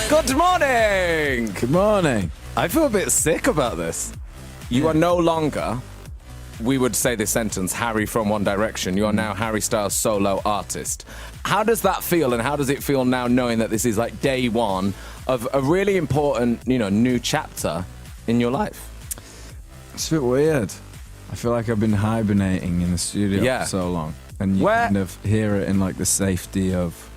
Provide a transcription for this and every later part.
Good morning! Good morning. I feel a bit sick about this. You are no longer, we would say this sentence, Harry from One Direction. You are now Harry Styles' solo artist. How does that feel, and how does it feel now knowing that this is like day one of a really important, new chapter in your life? It's a bit weird. I feel like I've been hibernating in the studio for so long. And you kind of hear it in like the safety of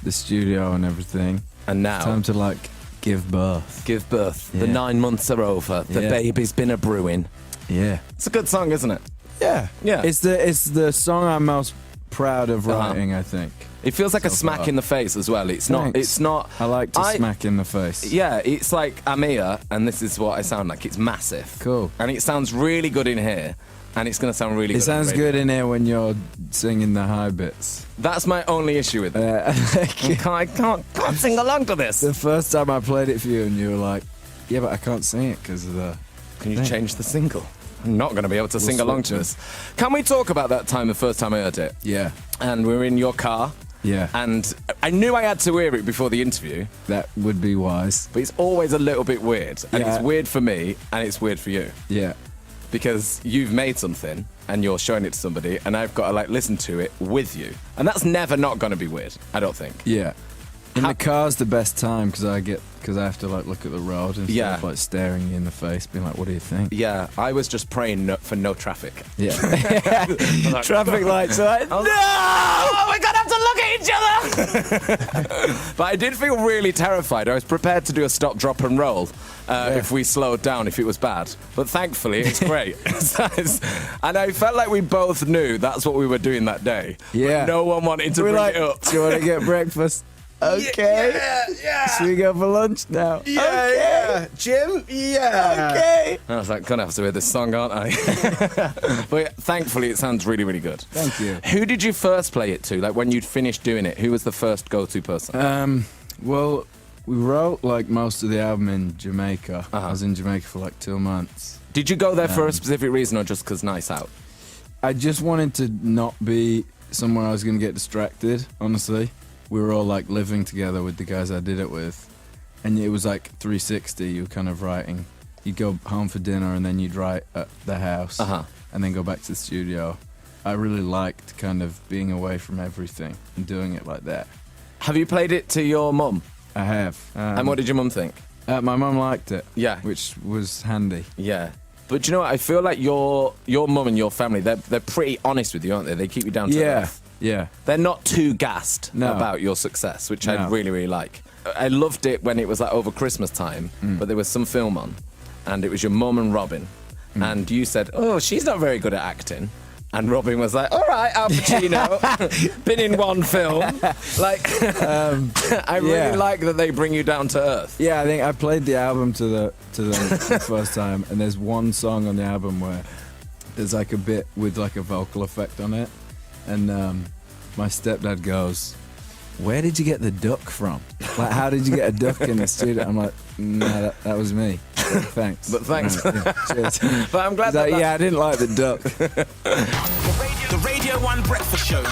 the studio and everything. And now it's time to like give birth. Give birth. Yeah. The 9 months are over. The baby's been a brewing. Yeah. It's a good song, isn't it? Yeah. Yeah. It's the song I'm most proud of writing, I think. It feels like a smack in the face as well. It's not. I like to smack in the face. Yeah, it's like I'm here, and this is what I sound like. It's massive. Cool. And it sounds really good in here, and it's going to sound really good. It sounds good in here when you're singing the high bits. That's my only issue with it. I can't sing along to this. The first time I played it for you, and you were like, "Yeah, but I can't sing it because of the." Can you change the single? I'm not going to be able to sing along to this. Can we talk about that time, the first time I heard it? Yeah. And we were in your car. Yeah. And I knew I had to hear it before the interview. That would be wise. But it's always a little bit weird. And it's weird for me, and it's weird for you. Yeah. Because you've made something, and you're showing it to somebody, and I've got to listen to it with you. And that's never not going to be weird, I don't think. Yeah. In the car's the best time because I have to look at the road and stuff, staring you in the face, being like, "What do you think?" Yeah, I was just praying for no traffic. Yeah, traffic lights are like, no, we're gonna have to look at each other. But I did feel really terrified. I was prepared to do a stop, drop, and roll if we slowed down if it was bad. But thankfully, it's great. And I felt like we both knew that's what we were doing that day. Yeah, but no one wanted to bring it up. Do you want to get breakfast? Okay. Yeah. Should we go for lunch now? Yeah, okay. yeah. Jim? Yeah. Okay. I was like, gonna have to hear this song, aren't I? But thankfully, it sounds really, really good. Thank you. Who did you first play it to? Like when you'd finished doing it, who was the first go-to person? Well, we wrote most of the album in Jamaica. I was in Jamaica for 2 months. Did you go there for a specific reason or just because nice out? I just wanted to not be somewhere I was going to get distracted, honestly. We were all living together with the guys I did it with, and it was 360. You were kind of writing. You'd go home for dinner and then you'd write at the house, and then go back to the studio. I really liked kind of being away from everything and doing it like that. Have you played it to your mum? I have. And what did your mum think? My mum liked it. Yeah, which was handy. Yeah. But you know what? I feel like your mum and your family, they're pretty honest with you, aren't they? They keep you down to earth. Yeah. They're not too gassed about your success, which I really, really like. I loved it when it was over Christmas time, but there was some film on, and it was your mum and Robin, and you said, "Oh, she's not very good at acting." And Robin was like, "All right, Al Pacino, been in one film." I really like that they bring you down to earth. Yeah, I think I played the album to them the first time, and there's one song on the album where there's a bit with a vocal effect on it, and my stepdad goes, "Where did you get the duck from? How did you get a duck in the studio?" I'm like, "No, that was me. Thanks." But thanks. Cheers. But I'm glad I didn't like the duck. The Radio 1 Breakfast Show.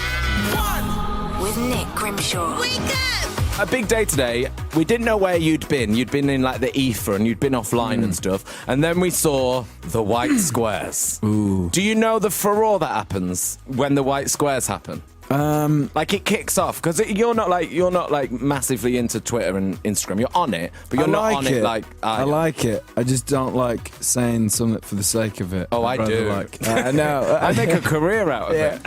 With Nick Grimshaw. Wake up! A big day today. We didn't know where you'd been. You'd been in the ether and you'd been offline and stuff. And then we saw the white squares. Ooh. Do you know the furore that happens when the white squares happen? It kicks off because you're not massively into Twitter and Instagram. You're on it, but you're not on it I like it. I just don't like saying something for the sake of it. Oh, I do. I know. I make a career out of it.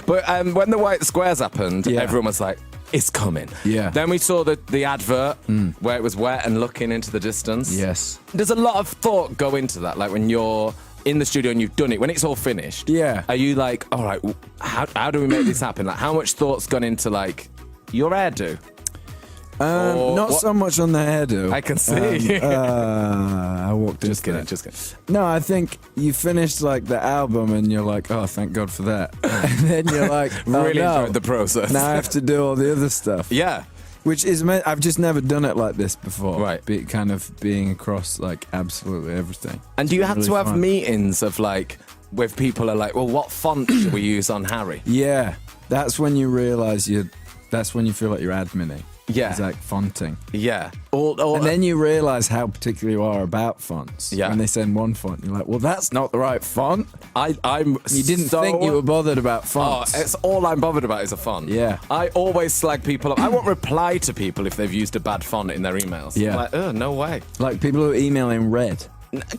But when the white squares happened, everyone was like, "It's coming." Yeah. Then we saw the advert where it was wet and looking into the distance. Yes. There's a lot of thought go into that. When you're in the studio and you've done it, when it's all finished, are you all right, how do we make this happen? How much thought's gone into your hairdo? Not so much on the hairdo. I can see. I walked into Just kidding, that. just kidding. No, I think you finished the album and you're like, "Oh, thank God for that." And then you're like, Really no, enjoyed the process. now I have to do all the other stuff. Yeah. Which is, I've just never done it like this before. Right. Kind of being across absolutely everything. And do you have really to have fun. meetings of where people are well, what font should we use on Harry? Yeah, that's when you realise that's when you feel like you're adminning. Yeah. It's like fonting. Yeah. Or, And then you realise how particular you are about fonts. Yeah. When they send one font, you're like, well, that's not the right font. I'm You didn't think you were bothered about fonts. It's all I'm bothered about is a font. Yeah. I always slag people up. I won't reply to people if they've used a bad font in their emails. Yeah. I'm like, oh, no way. Like people who email in red.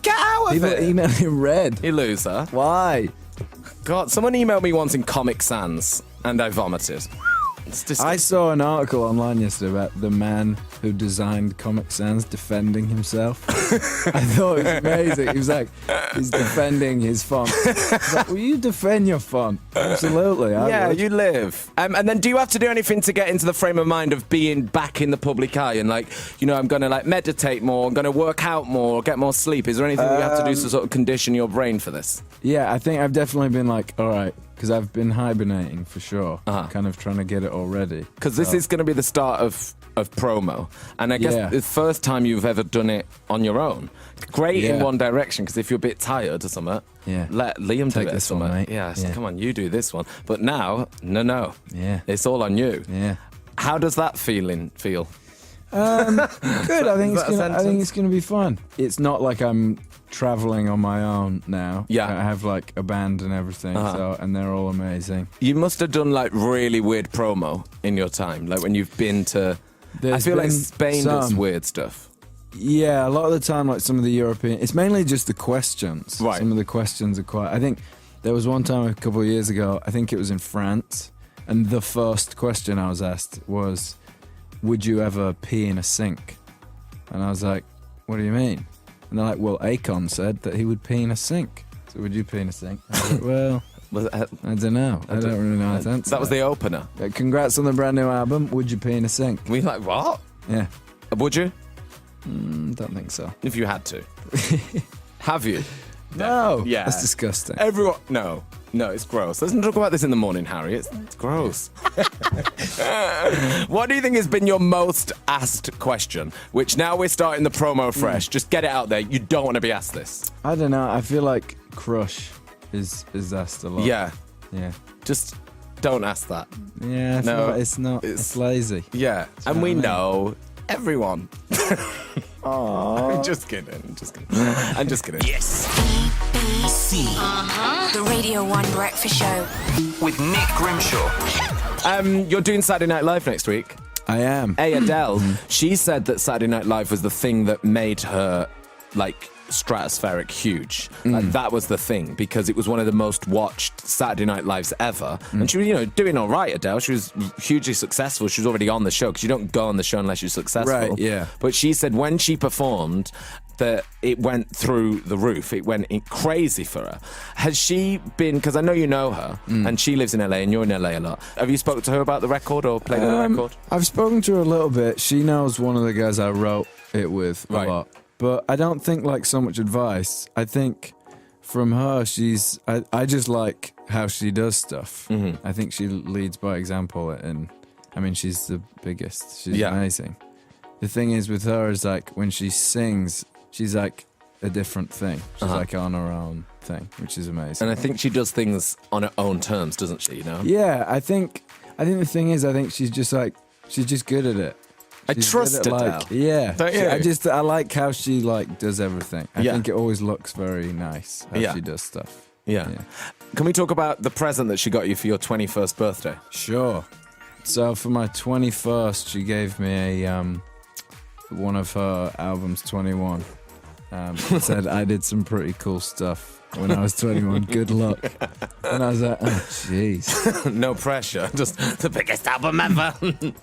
Get out of People it. email in red. You loser. Why? God, someone emailed me once in Comic Sans and I vomited. It's disgusting. I saw an article online yesterday about the man who designed Comic Sans defending himself. I thought it was amazing. He was like, he's defending his font. I was like, will you defend your font? Absolutely. I would. You live. And then do you have to do anything to get into the frame of mind of being back in the public eye and like, you know, I'm going to like meditate more, I'm going to work out more, get more sleep? Is there anything you have to do to sort of condition your brain for this? Yeah, I think I've definitely been like, all right, because I've been hibernating for sure, kind of trying to get it all ready. Because this is going to be the start of promo. And I guess Yeah. the first time you've ever done it on your own. Great in Yeah. one direction, because if you're a bit tired or something, Yeah. let Liam Take do it or this one, something. mate. Yeah, so Yeah. come on, you do this one. But now, no. Yeah. It's all on you. Yeah. How does that feeling feel? Good. I think Is that a I think sentence? it's gonna be fun. It's not like I'm traveling on my own now. Yeah. I have like a band and everything, so and they're all amazing. You must have done like really weird promo in your time, like when you've been to. I There's feel like been Spain does some. weird stuff. Yeah, a lot of the time, like some of the European, it's mainly just the questions. Right. Some of the questions are quite. I think there was one time a couple of years ago. I think it was in France, and the first question I was asked was, "Would you ever pee in a sink?" And I was like, "What do you mean?" And they're like, "Well, Akon said that he would pee in a sink. So would you pee in a sink?" I was like, well, I don't know. I don't really know how to answer That was the opener. Congrats on the brand new album. Would you pee in a sink? We like what? Yeah. Would you? Don't think so. If you had to. Have you? No. Yeah. That's disgusting. Everyone. No, it's gross. Let's not talk about this in the morning, Harry. It's gross. What do you think has been your most asked question? Which now we're starting the promo fresh. Just get it out there. You don't want to be asked this. I don't know. I feel like Crush is asked a lot. Yeah. Yeah. Just don't ask that. Yeah. I feel No, like it's not. It's lazy. Yeah. what And we I mean. know everyone. Aww. Just kidding. I'm just kidding. Yes. BBC The Radio 1 Breakfast Show. with Nick Grimshaw. You're doing Saturday Night Live next week. I am. Adele, she said that Saturday Night Live was the thing that made her, like, stratospheric huge. Like, that was the thing, because it was one of the most watched Saturday Night Lives ever. And she was, you know, doing all right, Adele. She was hugely successful. She was already on the show, because you don't go on the show unless you're successful. Right, yeah. But she said when she performed, that it went through the roof. It went crazy for her. Has she been, because I know you know her, and she lives in LA and you're in LA a lot. Have you spoken to her about the record or played the record? I've spoken to her a little bit. She knows one of the guys I wrote it with Right. a lot. But I don't think like so much advice. I think from her, I just like how she does stuff. I think she leads by example, and I mean, she's the biggest. She's Yeah. amazing. The thing is with her is like when she sings, she's like a different thing. She's like on her own thing, which is amazing. And I think she does things on her own terms, doesn't she, you know? Yeah, I think the thing is, I think she's just good at it. I She's trust good at, Adele. like, yeah. Don't you? I like how she like does everything. I Yeah. think it always looks very nice how Yeah. she does stuff. Yeah. Can we talk about the present that she got you for your 21st birthday? Sure. So for my 21st, she gave me a one of her albums, 21. It said I did some pretty cool stuff when I was 21. Good luck. And I was like, oh, jeez. No pressure, just the biggest album ever.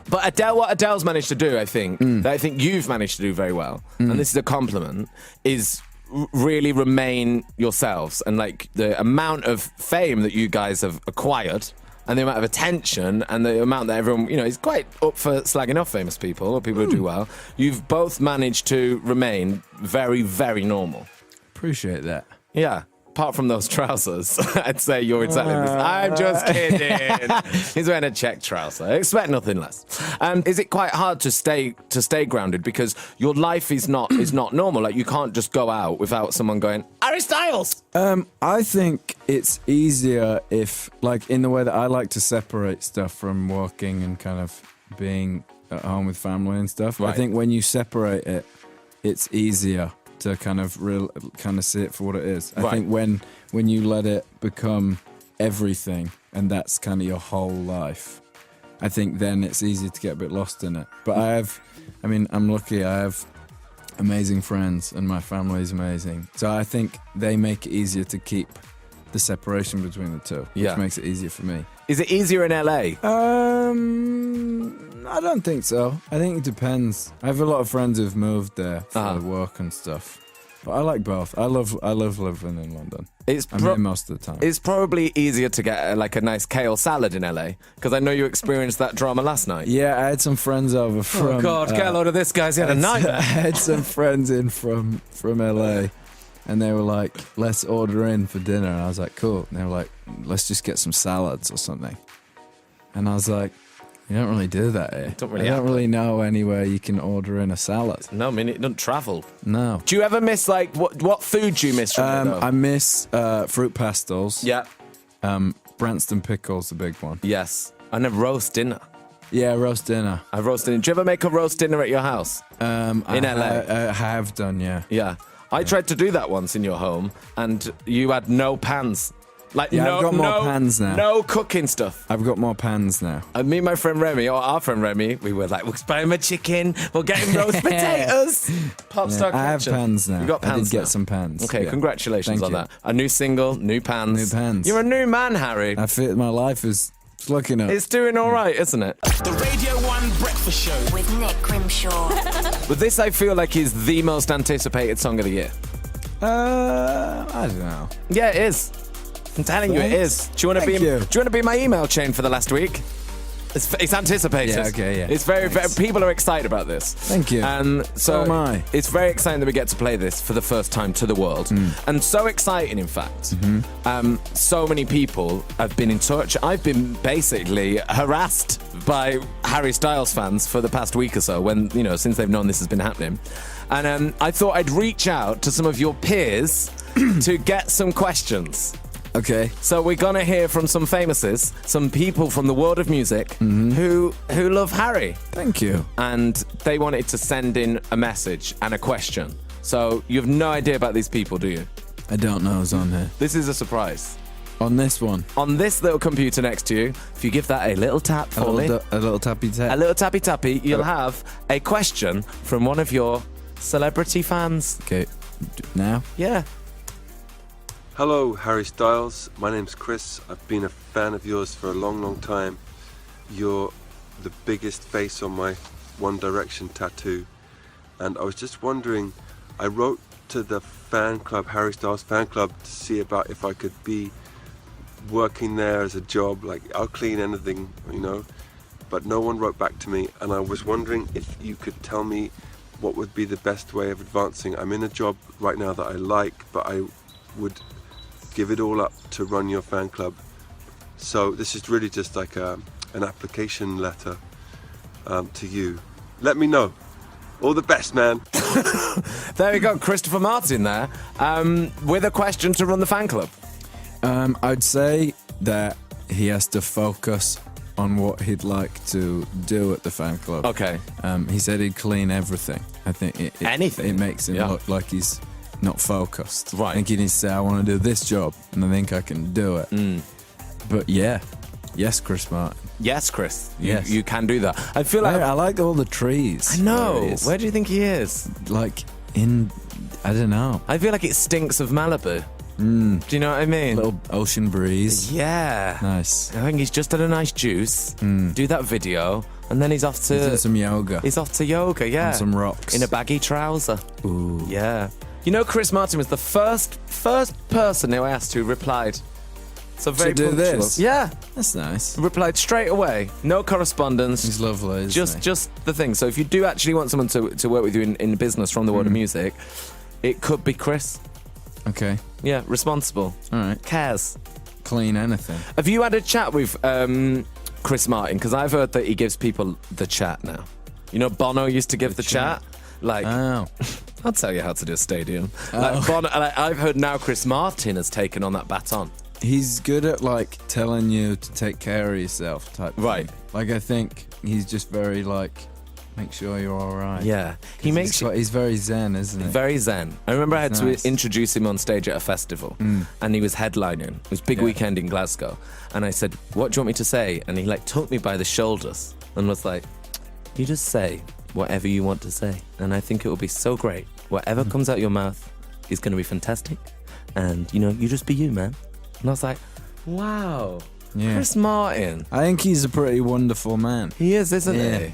But Adele, what Adele's managed to do, I think, that I think you've managed to do very well, and this is a compliment, is really remain yourselves. And like the amount of fame that you guys have acquired, and the amount of attention, and the amount that everyone, you know, is quite up for slagging off famous people or people who do well. You've both managed to remain very, very normal. Appreciate that. Yeah. Apart from those trousers, I'd say you're exactly the same. I'm just kidding. He's wearing a check trouser. I expect nothing less. Is it quite hard to stay grounded because your life is not normal? Like you can't just go out without someone going, Harry Styles. I think it's easier if, like, in the way that I like to separate stuff from working and kind of being at home with family and stuff. I Right. think when you separate it, it's easier to kind of see it for what it is. I Right. think when you let it become everything and that's kind of your whole life, I think then it's easy to get a bit lost in it. But I'm lucky. I have amazing friends and my family is amazing. So I think they make it easier to keep the separation between the two, Yeah. which makes it easier for me. Is it easier in LA? I don't think so. I think it depends. I have a lot of friends who've moved there for Uh-huh. work and stuff. But I like both. I love living in London. It's I'm here most of the time. It's probably easier to get like a nice kale salad in LA because I know you experienced that drama last night. Yeah, I had some friends over from. Oh God, get a load of this, guys. He had a I nightmare. had some friends in from LA, and they were like, "Let's order in for dinner." And I was like, "Cool." And they were like, "Let's just get some salads or something." And I was like, "You don't really do that here. Don't really I don't happen. really know anywhere you can order in a salad." No, I mean, it doesn't travel. No. Do you ever miss, like, what food do you miss from it, though? I miss fruit pastels. Yeah. Branston pickles, a big one. Yes. And a roast dinner. Yeah, roast dinner. I roast dinner. Do you ever make a roast dinner at your house? In LA? I have done, yeah. Yeah. I tried to do that once in your home, and you had no pans. Like, Yeah, no, I've got more no, pans now. No cooking stuff. I've got more pans now. And me and my friend Remy, or our friend Remy, we were like, we'll buy him a chicken, we'll get him roast potatoes. Pop Yeah, star I have kitchen. pans now. You got pans I did get now? some pans. Okay, yeah. congratulations Thank on you. that. A new single, new pans. New pans. You're a new man, Harry. I feel my life is looking up. It's doing all right, isn't it? The Radio 1 Breakfast Show. With Nick Grimshaw. But this, I feel like, is the most anticipated song of the year. I don't know. Yeah, it is. I'm telling you, it is. Do you want to be? Thank you. Do you want to be my email chain for the last week? It's anticipated. Yeah, okay, yeah. It's very, Thanks. people are excited about this. Thank you. And So am I. It's very exciting that we get to play this for the first time to the world. And so exciting, in fact. So many people have been in touch. I've been basically harassed by Harry Styles fans for the past week or so, when, you know, since they've known this has been happening. And I thought I'd reach out to some of your peers to get some questions. Okay. So we're gonna hear from some famouses, some people from the world of music who love Harry, Thank you. and they wanted to send in a message and a question. So you have no idea about these people, do you? I don't know who's on here. This is a surprise. On this one. On this little computer next to you, if you give that a little tap A for me, little tappy tap. a little tappy tappy, you'll have a question from one of your celebrity fans. Okay. Now? Yeah. Hello, Harry Styles. My name's Chris. I've been a fan of yours for a long, long time. You're the biggest face on my One Direction tattoo. And I was just wondering, I wrote to the fan club, Harry Styles fan club, to see about if I could be working there as a job. Like, I'll clean anything, you know. But no one wrote back to me. And I was wondering if you could tell me what would be the best way of advancing. I'm in a job right now that I like, but I would give it all up to run your fan club. So this is really just like an application letter to you. Let me know. All the best, man. There we go, Christopher Martin there, with a question to run the fan club. I'd say that he has to focus on what he'd like to do at the fan club. Okay. He said he'd clean everything. I think Anything? It makes him Yeah. look like he's not focused. Right. I think he needs to say, I want to do this job, and I think I can do it. But yeah. Yes, Chris Martin. Yes, Chris. Yes. You can do that. I feel like... I like all the trees. I know. where he is. Where do you think he is? Like in, I don't know, I feel like it stinks of Malibu. Do you know what I mean? little ocean breeze. Yeah. Nice. I think he's just had a nice juice, do that video, and then he's off to... Do some yoga. He's off to yoga, yeah. On some rocks. In a baggy trouser. Ooh. Yeah. You know, Chris Martin was the first person who I asked who replied. So very do punctual. this? Yeah. That's nice. Replied straight away. No correspondence. He's lovely, isn't he? Just the thing. So if you do actually want someone to work with you in business from the world of music, it could be Chris. Okay. Yeah, responsible. All right. Cares. Clean anything. Have you had a chat with Chris Martin? Because I've heard that he gives people the chat now. You know, Bono used to give the chat. Like, Oh. I'll tell you how to do a stadium. Like Bono, like, I've heard now Chris Martin has taken on that baton. He's good at like telling you to take care of yourself type Right. thing. Like I think he's just very like make sure you're all right. Yeah. He makes you... He's very zen, isn't he? Very zen. I remember I had Nice. to introduce him on stage at a festival, and he was headlining. It was a big weekend in Glasgow, and I said, "What do you want me to say?" And he like took me by the shoulders and was like, "You just say whatever you want to say, and I think it will be so great. Whatever comes out your mouth is going to be fantastic, and you just be you, man." And I was like, "Wow, Yeah. Chris Martin. I think he's a pretty wonderful man. He is, isn't Yeah. he?"